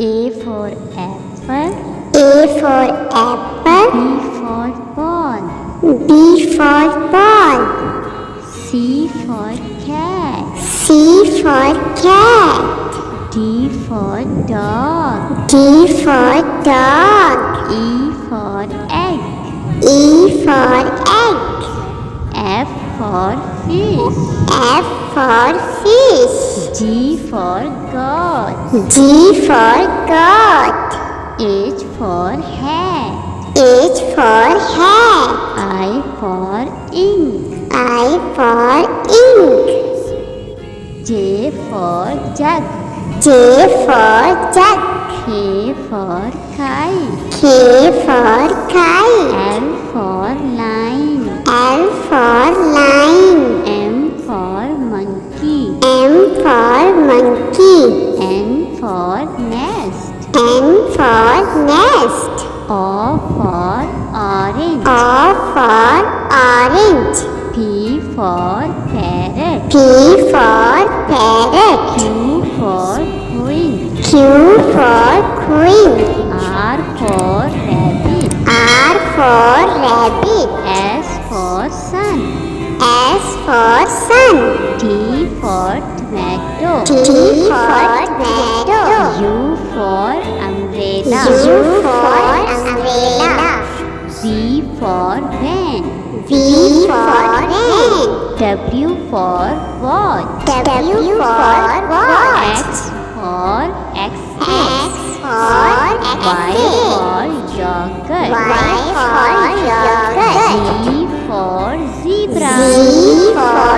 A for apple. A for apple. B for ball. B for ball. C for cat. C for cat. D for dog. D for dog. E for egg. E for egg. F for fish. F for fish. G for goat. G for goat. H for hat. H for hat. I for ink. I for ink. J for jug. J for jug. K for kite. K for kite. L for line. L for line. M for monkey. M for monkey. N for nest. N for nest. O for orange. O for orange. P for parrot. P for parrot. Q for queen. Q for queen. R for rabbit. R for rabbit. S for sun. S for sun. T for tomato. T for tomato. U for umbrella. U for umbrella. V for van. V for van. W for watch. W for watch. X for X X-ray. for Y X-ray. for yogurt. Y for yogurt. Z for zebra. Z for